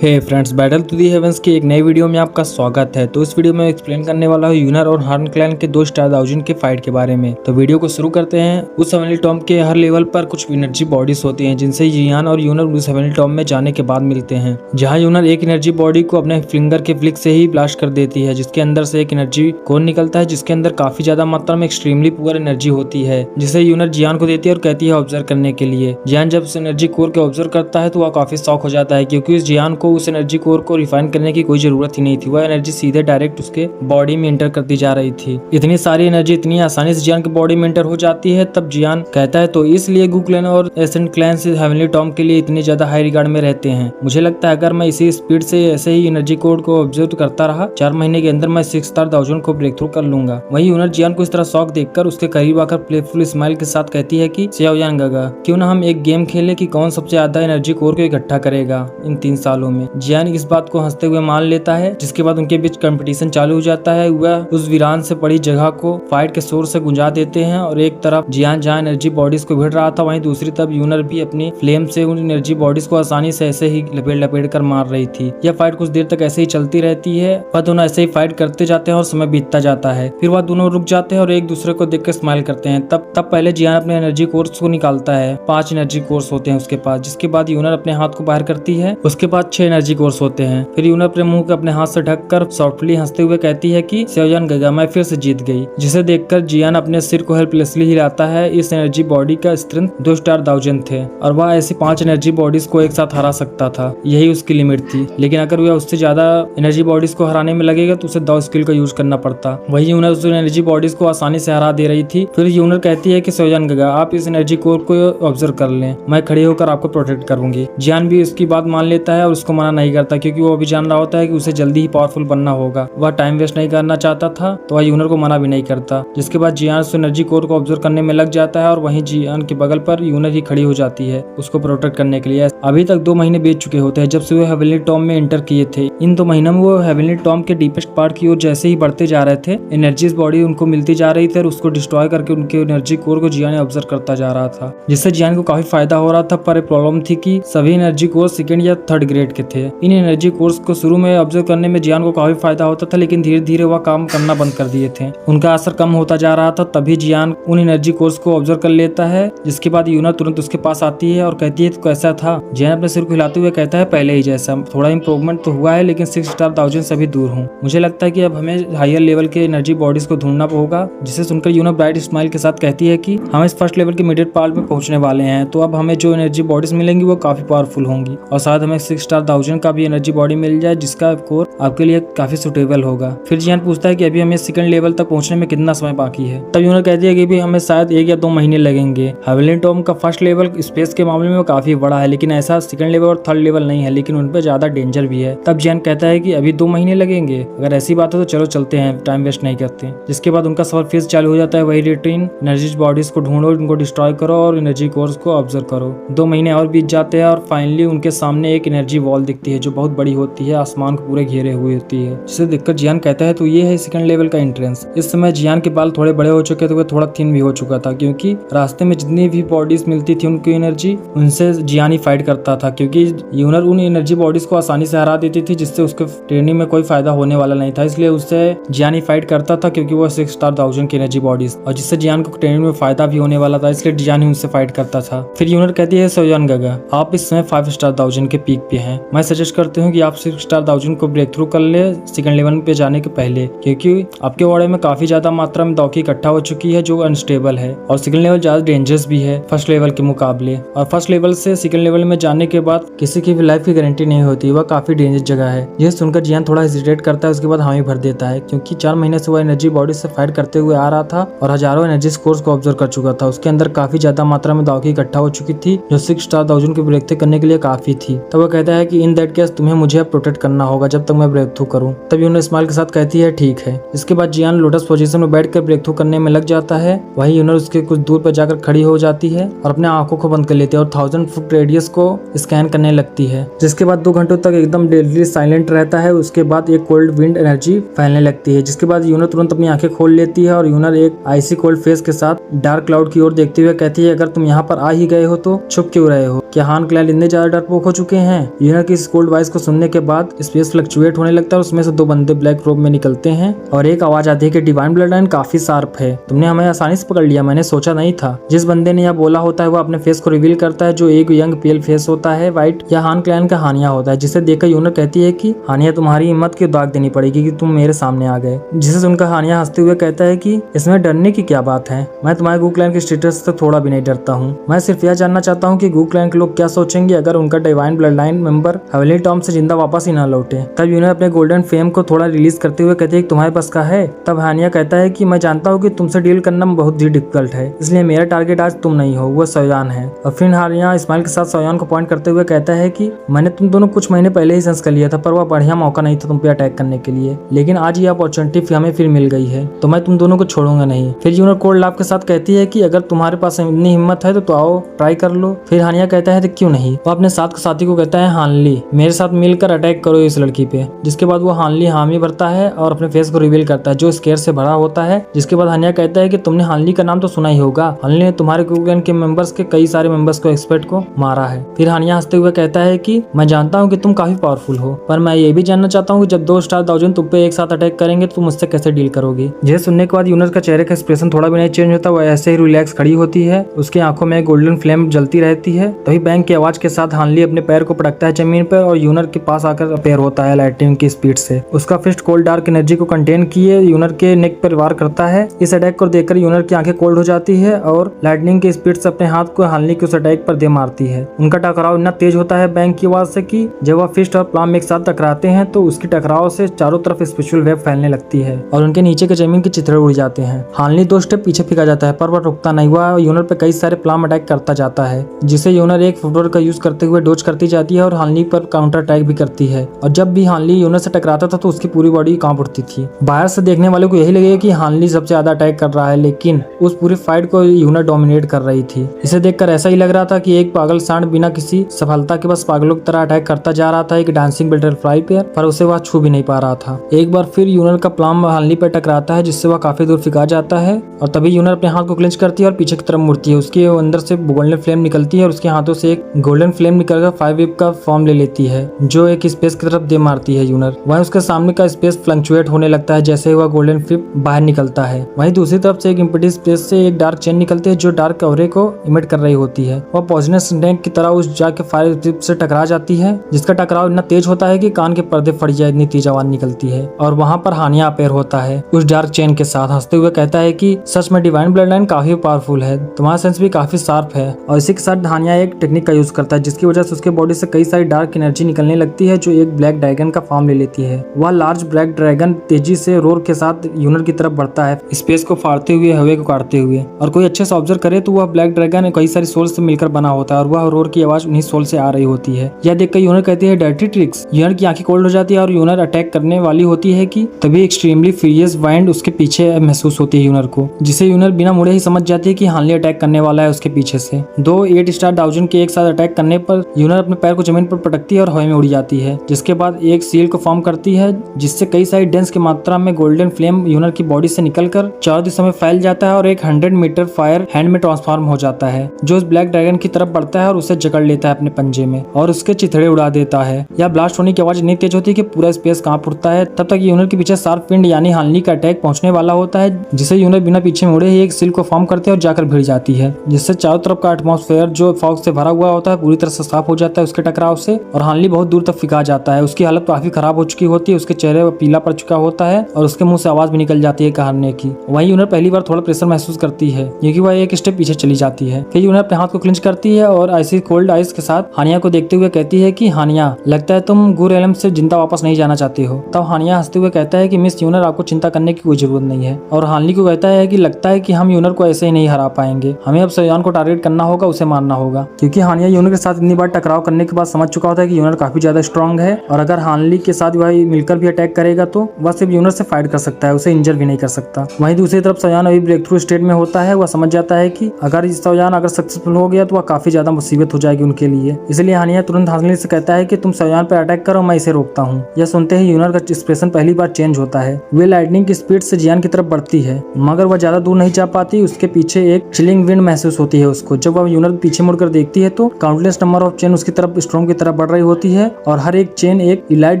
Hey friends, battle to the heavens की एक नई वीडियो में आपका स्वागत है। तो इस वीडियो में एक्सप्लेन करने वाला हूँ यूनर और हार्न क्लैन के 2 स्टार दाउजिन के फाइट के बारे में। तो वीडियो को शुरू करते हैं। उस हेवनली टॉम के हर लेवल पर कुछ एनर्जी बॉडीज होती हैं जिनसे जियान और यूनर उस हेवनली टॉम में जाने के बाद मिलते हैं। जहाँ यूनर एक एनर्जी बॉडी को अपने फिंगर के फ्लिक से ही ब्लास्ट कर देती है, जिसके अंदर से एक एनर्जी कोर निकलता है जिसके अंदर काफी ज्यादा मात्रा में एक्सट्रीमली पुअर एनर्जी होती है, जिसे यूनर जियान को देती है और कहती है ऑब्जर्व करने के लिए। जियान जब उस एनर्जी कोर के ऑब्जर्व करता है तो वह काफी शॉक हो जाता है, क्योंकि उस जियान को उस एनर्जी कोर को रिफाइन करने की कोई जरूरत ही नहीं थी। वह एनर्जी सीधे डायरेक्ट उसके बॉडी में एंटर करती जा रही थी। इतनी सारी एनर्जी इतनी आसानी से जियान के बॉडी में एंटर हो जाती है। तब जियान कहता है तो इसलिए गू क्लैन और एसेंट क्लैन से हेवनली टॉम के लिए इतनी ज्यादा हाई रिगार्ड में रहते हैं। मुझे लगता है अगर मैं इसी स्पीड से ऐसे ही एनर्जी कोड को ऑब्जर्व करता रहा, 4 महीने के अंदर मैं 6 स्टार दाउजन को ब्रेक थ्रू कर लूंगा। वही यूनर जियान को इस तरह शौक देखकर उसके करीब आकर प्लेफुल स्माइल के साथ कहती है कि सियाओयान गागा, क्यों ना हम एक गेम खेले कि कौन सबसे ज्यादा एनर्जी कोर को इकट्ठा करेगा इन 3 सालों में। जियान इस बात को हंसते हुए मान लेता है, जिसके बाद उनके बीच कंपटीशन चालू हो जाता है। वह उस वीरान से पड़ी जगह को फाइट के शोर से गुंजा देते हैं और एक तरफ जियान जहां एनर्जी बॉडीज को भिड़ रहा था, वहीं दूसरी तरफ यूनर भी अपनी फ्लेम से उन एनर्जी बॉडीज को आसानी से ऐसे ही लपेट कर मार रही थी। यह फाइट कुछ देर तक ऐसे ही चलती रहती है। वह दोनों ऐसे ही फाइट करते जाते हैं और समय बीतता जाता है। फिर वह दोनों रुक जाते हैं और एक दूसरे को देखकर स्माइल करते हैं। तब पहले जियान अपने एनर्जी कोर्स को निकालता है। 5 एनर्जी कोर्स होते हैं उसके पास, जिसके बाद यूनर अपने हाथ को बाहर करती है। उसके बाद 6 एनर्जी कोर्स होते हैं। फिर यूनर अपने मुंह को अपने हाथ से ढककर सॉफ्टली हंसते हुए कहती है कि सियाओयान गागा, मैं फिर से जीत गई। जिसे देखकर जियान अपने सिर को हेल्पलेसली हिलाता है। इस एनर्जी बॉडी का स्ट्रेंथ 2 स्टार दाउजन थे और वह ऐसी 5 एनर्जी बॉडीज को एक साथ हरा सकता था। यही उसकी लिमिट थी, लेकिन अगर वह उससे ज्यादा एनर्जी बॉडीज को हराने में लगेगा तो उसे 2 स्किल का यूज करना पड़ता। वही यूनर उस एनर्जी बॉडीज को आसानी से हरा दे रही थी। फिर यूनर कहती है कि सियाओयान गागा, आप इस एनर्जी कोर को ऑब्जर्व कर लें, मैं खड़े होकर आपको प्रोटेक्ट करूंगी। जियान भी उसकी बात मान लेता है और उसको मना नहीं करता, क्योंकि वो अभी जान रहा होता है कि उसे जल्दी ही पावरफुल बनना होगा। वह टाइम वेस्ट नहीं करना चाहता था, तो वह यूनर को मना भी नहीं करता। जिसके बाद जियान उस एनर्जी कोर को ऑब्जर्व करने में लग जाता है और वहीं जियान के बगल पर यूनर ही खड़ी हो जाती है उसको प्रोटेक्ट करने के लिए। अभी तक 2 महीने बीत चुके होते हैं जब से वो हेवनली टॉम में एंटर किए थे। इन 2 महीनों में वो हेवनली टॉम के डीपेस्ट पार्ट की ओर जैसे ही बढ़ते जा रहे थे, एनर्जीज बॉडी उनको मिलती जा रही थी और उसको डिस्ट्रॉय करके उनके एनर्जी कोर को जियान ऑब्जर्व करता जा रहा था, जिससे जियान को काफी फायदा हो रहा था। पर एक प्रॉब्लम थी कि सभी एनर्जी कोर 2nd या 3rd ग्रेड के थे। इन एनर्जी कोर्स को शुरू में ऑब्जर्व करने में जियान को काफी फायदा होता था, लेकिन धीरे धीरे वह काम करना बंद कर दिए थे। उनका असर कम होता जा रहा था। तभी जियान उन एनर्जी कोर्स को ऑब्जर्व कर लेता है, जिसके बाद यूनर तुरंत उसके पास आती है और कहती है तो कैसा था। जियान अपने सिर को हिलाते हुए कहता है पहले ही जैसा, थोड़ा इंप्रूवमेंट तो हुआ है, लेकिन 6 स्टार दाउजन से भी दूर हूँ। मुझे लगता है कि अब हमें हायर लेवल के एनर्जी बॉडीज को ढूंढना होगा। जिसे सुनकर यूनर ब्राइट स्माइल के साथ कहती है कि हम इस 1st लेवल के मिडिल पार्ट में पहुंचने वाले हैं, तो अब हमें जो एनर्जी बॉडीज मिलेंगी वो काफी पावरफुल होंगी और शायद हमें 6 स्टार दाउजन का भी एनर्जी बॉडी मिल जाए, जिसका कोर आपके लिए काफी सुटेबल होगा। फिर जियान पूछता है कि अभी हमें 2nd लेवल तक पहुंचने में कितना समय बाकी है। तब यूनर कहती है कि भी हमें शायद 1 या 2 महीने लगेंगे। हेवनली टॉम का 1st लेवल स्पेस के मामले में वो काफी बड़ा है, लेकिन ऐसा 2nd लेवल और 3rd लेवल नहीं है, लेकिन उन पर ज्यादा डेंजर भी है। तब जियान कहता है कि अभी 2 महीने लगेंगे। अगर ऐसी बात है तो चलो चलते हैं, टाइम वेस्ट नहीं करते। जिसके बाद उनका सफर फिर चालू हो जाता है। वही रूटीन, एनर्जी बॉडीज को ढूंढो, उनको डिस्ट्रॉय करो और एनर्जी कोर्स को ऑब्जर्व करो। 2 महीने और बीत जाते हैं और फाइनली उनके सामने एक एनर्जी वॉल दिखती है जो बहुत बड़ी होती है, आसमान को पूरे घेरे हुए होती है। जिसे देखकर जियान कहता है तो ये है 2nd लेवल का एंट्रेंस। इस समय जियान के बाल थोड़े बड़े हो चुके थे, थोड़ा थिन भी हो चुका था, क्योंकि रास्ते में जितनी भी बॉडीज मिलती थी उनकी एनर्जी, उनसे जियान ही फाइट करता था, क्योंकि यूनर उन एनर्जी बॉडीज को आसानी से हरा देती थी, जिससे उसके ट्रेनिंग में कोई फायदा होने वाला नहीं था। इसलिए उससे जियान ही फाइट करता था, क्योंकि वो 6 स्टार दाउजन की एनर्जी बॉडीज, और जिससे जियान को ट्रेनिंग में फायदा भी होने वाला था, इसलिए जियान ही उनसे फाइट करता था। फिर यूनर कहती है सियाओयान गागा, आप इस समय 5 स्टार दाउजन के पीक पे हैं। मैं सजेस्ट करती हूँ कि आप 6 स्टार दाउजन को ब्रेक थ्रू कर ले 2nd लेवल पे जाने के पहले, क्योंकि आपके बॉडी में काफी ज्यादा मात्रा में दाउकी इकट्ठा हो चुकी है जो अनस्टेबल है, और 2nd लेवल ज्यादा डेंजरस भी है 1st लेवल के मुकाबले। और 1st लेवल से 2nd लेवल में जाने के बाद किसी की भी लाइफ की गारंटी नहीं होती। वह काफी डेंजरस जगह है। यह सुनकर जियान थोड़ा हेजिटेट करता है, उसके बाद हामी भर देता है, क्योंकि 4 महीने से वह एनर्जी बॉडी से फाइट करते हुए आ रहा था और हजारों एनर्जी कोर्स को ऑब्जर्व कर चुका था। उसके अंदर काफी ज्यादा मात्रा में दाउकी इकट्ठा हो चुकी थी, जो 6 स्टार दाउजन को ब्रेक थ्रू करने के लिए काफी थी। तब वह कहता है कि इन दैट केस तुम्हें मुझे प्रोटेक्ट करना होगा जब तक मैं ब्रेक थ्रू करूं। तब यूनर स्माइल के साथ कहती है ठीक है। इसके बाद जियान लोटस पोजीशन में बैठकर ब्रेक थ्रू करने में लग जाता है। वही यूनर उसके कुछ दूर पर जाकर खड़ी हो जाती है और अपने आंखों को बंद कर लेती है और 1000 फुट रेडियस को स्कैन करने लगती है। जिसके बाद 2 घंटों तक एकदम डेडली साइलेंट रहता है। उसके बाद एक कोल्ड विंड एनर्जी फैलने लगती है, जिसके बाद यूनर तुरंत अपनी आंखें खोल लेती है और यूनर एक आइसी कोल्ड फेस के साथ डार्क क्लाउड की ओर देखते हुए कहती है अगर तुम यहाँ पर आ ही गए हो तो छुप क्यों रहे हो? क्या हार्न क्लैन इतने ज्यादा डरपोक हो चुके हैं? यूनर की इस कोल्ड वॉइस को सुनने के बाद स्पेस फ्लक्चुएट होने लगता है। उसमें से दो बंदे ब्लैक रोब में निकलते हैं और एक आवाज आती है कि डिवाइन ब्लड लाइन काफी शार्प है, तुमने हमें आसानी से पकड़ लिया, मैंने सोचा नहीं था। जिस बंदे ने यह बोला होता है वो अपने फेस को रिवील करता है, जो एक यंग पेल फेस होता है व्हाइट। यह हान क्लैन का हानिया होता है, जिसे देखकर यूनर कहती है कि हानिया तुम्हारी हिम्मत की दाग देनी पड़ेगी कि तुम मेरे सामने आ गए। जिसे सुनकर हानिया हंसते हुए कहता है कि इसमें डरने की क्या बात है, मैं तुम्हारे गू क्लैन के स्टेटस से थोड़ा भी नहीं डरता हूँ। मैं सिर्फ यह जानना चाहता हूँ कि गू क्लैन के लोग क्या सोचेंगे अगर उनका divine blood line member heavenly Tom से जिंदा वापस ही ना लौटे। तब यूनर अपने गोल्डन फेम को थोड़ा रिलीज करते हुए कहते हैं तुम्हारे पास का है। तब हानिया कहता है कि मैं जानता हूँ कि तुमसे डील करना बहुत ही डिफिकल्ट है, इसलिए मेरा टारगेट आज तुम नहीं हो, वो सोयान है। और फिर हानिया स्माइल के साथ सोयान को पॉइंट करते हुए कहता है कि मैंने तुम दोनों कुछ महीने पहले ही सेंस कर लिया था, पर वह बढ़िया मौका नहीं था तुम पे अटैक करने के लिए, लेकिन आज ये अपॉर्चुनिटी हमें फिर मिल गई है, तो मैं तुम दोनों को छोड़ूंगा नहीं। फिर यूनर कोल्ड लाफ के साथ कहती है कि अगर तुम्हारे पास इतनी हिम्मत है तो आओ ट्राई कर लो। फिर हानिया कहता है तो क्यों नहीं। वो अपने साथी को कहता है हानली मेरे साथ मिलकर अटैक करो इस लड़की पे। जिसके बाद वो हानली हामी भरता है और अपने फेस को रिवील करता है जो स्केयर से भरा होता है। जिसके बाद हानिया कहता है कि तुमने हानली का नाम तो सुना ही होगा, हानली ने तुम्हारे गू क्लैन के मेंबर्स के कई सारे मेंबर्स को एक्सपर्ट को मारा है। फिर हानिया हंसते हुए कहता है कि मैं जानता हूँ कि तुम काफी पावरफुल हो, पर मैं ये भी जानना चाहता हूँ कि जब 2 स्टार दाउजन तुम पे एक साथ अटैक करेंगे तो तुम मुझसे कैसे डील करोगे। यह सुनने के बाद यूनर का चेहरे का एक्सप्रेशन थोड़ा भी नहीं चेंज होता, वो ऐसे ही रिलैक्स खड़ी होती है, उसकी आंखों में गोल्डन फ्लेम जलती रहती है। तभी बैंक की आवाज के साथ हानली अपने पैर को पटकता है जमीन पर और यूनर के पास आकर अपेयर होता है लाइटनिंग की स्पीड से। उसका फिस्ट कोल्ड डार्क एनर्जी को कंटेन किए यूनर के नेक पर वार करता है। इस अटैक को देखकर यूनर की आंखें कोल्ड हो जाती है और लाइटनिंग की स्पीड से अपने हाथ को हानली के उस अटैक पर दे मारती है। उनका टकराव इतना तेज होता है बैंक की आवाज से कि जब वह फिस्ट और प्लाम एक साथ टकराते हैं तो उसकी टकराव से चारों तरफ स्पिरिचुअल वेव फैलने लगती है और उनके नीचे के जमीन के चित्रे उड़ जाते हैं। हानली 2 स्टेप पीछे फेंका जाता है पर वह रुकता नहीं, वह यूनर पे कई सारे प्लाम अटैक करता जाता है, जिसे यूनर एक फुटबॉल का यूज करते हुए डोज करती जाती है और हानली पर काउंटर अटैक भी करती है। और जब भी हानली यूनर से टकराता था तो उसकी पूरी बॉडी कांप उठती थी। बाहर से देखने वाले को यही लगेगा कि हानली सबसे ज्यादा अटैक कर रहा है, लेकिन उस पूरी फाइट को यूनर डोमिनेट कर रही थी। इसे देखकर ऐसा ही लग रहा था कि एक पागल सांड बिना किसी सफलता के बस पागलों की तरह अटैक करता जा रहा था एक डांसिंग बटरफ्लाई पर उसे वह छू भी नहीं पा रहा था। एक बार फिर यूनर का प्लाम हानली पर टकराता है जिससे वह काफी दूर फिका जाता है और तभी यूनर अपने हाथ को क्लेंच करती है और पीछे की तरफ मुड़ती है। उसके अंदर से गोल्डन फ्लेम निकलती है और उसके हाथों से एक गोल्डन फ्लेम निकलकर 5 वेव का फॉर्म ले लेती है जो एक स्पेस की तरफ दे मारती है यूनर। वहीं उसके सामने का स्पेस फ्लक्चुएट होने लगता है जैसे वह गोल्डन फ्लिप बाहर निकलता है। वहीं दूसरी तरफ से एक इम्पिटी स्पेस से एक डार्क चेन निकलती है जो डार्क ऑरे को इमिट कर रही होती है। वह पॉइजनस स्नेक की तरह उस जाके फायर टिप से टकरा जाती है, जिसका टकराव इतना तेज होता है कि कान के पर्दे फट जाए, इतनी तेज आवाज निकलती है। और वहाँ पर हानिया अपेयर होता है उस डार्क चेन के साथ, हंसते हुए कहता है कि सच में डिवाइन ब्लड लाइन काफी पावरफुल है, तुम्हारा सेंस भी काफी शार्प है। और इसी के साथ हानिया एक टेक्निक का यूज करता है जिसकी वजह से उसके बॉडी से कई सारी डार्क एनर्जी निकलने लगती है जो एक ब्लैक ड्रैगन का फॉर्म ले लेती है। वह लार्ज ब्लैक ड्रैगन तेजी से रोर के साथ यूनर की तरफ बढ़ता है, स्पेस को फाड़ते हुए, हवा को काटते हुए। और कोई अच्छे से ऑब्जर्व करे तो वह ब्लैक ड्रैगन कई सारी सोल से मिलकर बना होता है और वह रोर की आवाज उन्हीं सोल से आ रही होती है। यह देखकर यूनर कहती है डर्टी ट्रिक्स। यूनर की आंखें कोल्ड हो जाती है और यूनर अटैक करने वाली होती है कि तभी एक्सट्रीमली फ्यूरियस वाइंड उसके पीछे महसूस होती है यूनर को, जिसे यूनर बिना मुड़े ही समझ जाती है कि हानली अटैक करने वाला है उसके पीछे से। 2 8 स्टार डाउजन के एक साथ अटैक करने पर यूनर अपने पैर को जमीन पर पटकती है और हवा में उड़ जाती है, जिसके बाद एक सील को फॉर्म करती है जिससे कई सारी डेंस की मात्रा में गोल्डन फ्लेम यूनर की बॉडी से निकलकर चारों दिशा में फैल जाता है और एक 100 मीटर फायर हैंड में ट्रांसफॉर्म हो जाता है जो उस ब्लैक ड्रैगन की तरफ बढ़ता है और उसे जकड़ लेता है अपने पंजे में और उसके चिथड़े उड़ा देता है। यह ब्लास्ट होने की आवाज इतनी तेज होती है कि पूरा स्पेस कांप उठता है। तब तक यूनर के पीछे शार्प विंड यानी हानली का अटैक पहुंचने वाला होता है, जिसे यूनर बिना पीछे मुड़े ही एक सील को फॉर्म करते हैं और जाकर भिड़ जाती है, जिससे चारों तरफ का एटमॉस्फेयर जो फॉग से भरा हुआ होता है पूरी तरह से साफ हो जाता है उसके टकराव से और हानली बहुत दूर तक फिका जाता है। उसकी हालत काफी खराब हो चुकी होती है, उसके चेहरे पर पीला पड़ चुका होता है और उसके मुंह से आवाज भी निकल जाती है कहने की। वहीं यूनर पहली बार थोड़ा प्रेशर महसूस करती है क्योंकि वह एक स्टेप पीछे चली जाती है। फिर यूनर अपने हाथ को क्लिंच करती है और ऐसी कोल्ड आइस के साथ हानिया को देखते हुए कहती है कि हानिया, लगता है तुम गुर एलम से जिंदा वापस नहीं जाना चाहती हो। तब हानिया हंसते हुए कहता है कि मिस यूनर, आपको चिंता करने की कोई जरूरत नहीं है। और हानली को कहता है कि लगता है कि हम यूनर को ऐसे ही नहीं हरा पाएंगे, हमें अब सोयान को टारगेट करना होगा, उसे मारना होगा। क्योंकि हानिया यूनर के साथ इतनी बार टकराव करने के बाद समझ चुका होता है कि यूनर काफी ज्यादा स्ट्रांग है और अगर हानली के साथ वह मिलकर भी अटैक करेगा तो वह सिर्फ यूनर से फाइट कर सकता है, उसे इंजर भी नहीं कर सकता। वहीं दूसरी तरफ सोयान अभी ब्रेक थ्रू स्टेट में होता है। वह समझ जाता है कि अगर सोयान अगर सक्सेसफुल हो गया तो वह काफी ज्यादा मुसीबत हो जाएगी उनके लिए। इसलिए हानिया तुरंत हानली से कहता है कि तुम सोयान पर अटैक करो, मैं इसे रोकता हूँ। यह सुनते ही यूनर का एक्सप्रेशन पहली बार चेंज होता है। वे लाइटनिंग की स्पीड से जियान की तरफ बढ़ती है मगर वह ज्यादा दूर नहीं जा पाती। उसके पीछे एक चिलिंग विंड महसूस होती है उसको। जब वह यूनर पीछे मुड़कर देखती है तो काउंटलेस नंबर ऑफ चेन उसकी तरफ स्ट्रॉम की तरफ तरह बढ़ रही होती है और हर एक चेन एक इलाइट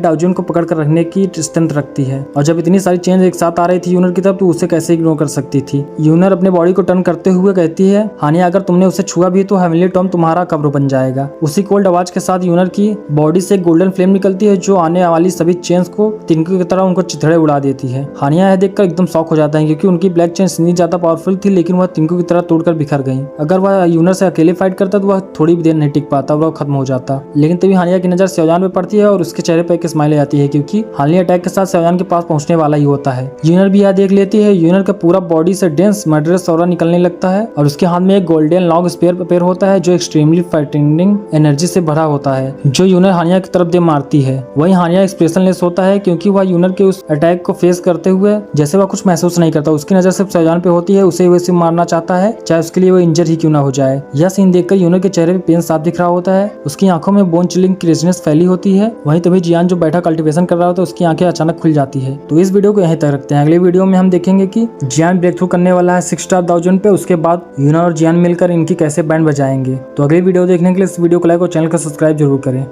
डाउजन को पकड़ कर रखने की स्ट्रेंथ रखती है। और जब इतनी सारी चेन एक साथ आ रही थी यूनर की तरफ तो उसे कैसे इग्नोर कर सकती थी। यूनर अपने बॉडी को टर्न करते हुए कहती है, हानिया अगर तुमने उसे छुआ भी तो हेवनली टॉम तुम्हारा कब्र बन जाएगा। उसी कोल्ड आवाज के साथ यूनर की बॉडी से एक गोल्डन फ्लेम निकलती है जो आने वाली सभी चेन्स को तिनके की तरह उनको चिथड़े उड़ा देती है। हानिया यह देखकर एकदम शॉक हो जाता है क्योंकि उनकी ब्लैक चेन इतनी ज्यादा पावरफुल थी लेकिन वह तिनकों की तरह तोड़कर बिखर गई। अगर वह यूनर से अकेले फाइट करता तो वह थोड़ी भी देर नहीं टिक पाता, वह खत्म हो जाता। लेकिन तभी हानिया की नजर सेवजान पे पड़ती है और उसके चेहरे पर एक स्माइल आती है क्योंकि हानिया अटैक के साथ सेवजान के पास पहुंचने वाला ही होता है। यूनर भी यह देख लेती है। यूनर का पूरा बॉडी से डेंस मर्डरस ऑरा निकलने लगता है और उसके हाथ में एक गोल्डन लॉन्ग स्पेयर पेपर होता है जो एक्सट्रीमली फाइटिंग एनर्जी से भरा होता है जो यूनर हानिया की तरफ दे मारती है। वही हानिया एक्सप्रेशनलेस होता है क्योंकि वह यूनर के उस अटैक को फेस करते हुए जैसे वह कुछ महसूस नहीं करता। उसकी नजर सिर्फ सेवजान पे होती है, उसे वैसे मारना चाहता है चाहे उसके लिए वो इंजर ही क्यों ना हो जाए। यह सीन देखकर यूनर के चेहरे पे पेन साफ दिख रहा होता है। उसकी आंखों में बोन चिलिंग क्रेजीनेस फैली होती है। वहीं तभी जियान जो बैठा कल्टीवेशन कर रहा होता है उसकी आंखें अचानक खुल जाती है। तो इस वीडियो को यहीं तक रखते हैं। अगले वीडियो में हम देखेंगे कि जियान ब्रेक थ्रू करने वाला है 6 स्टार डाउजन पे, उसके बाद यूनर और जियान मिलकर इनकी कैसे बैंड बजाएंगे। तो अगली वीडियो देखने के लिए इस वीडियो को लाइक और चैनल को सब्सक्राइब जरूर करें।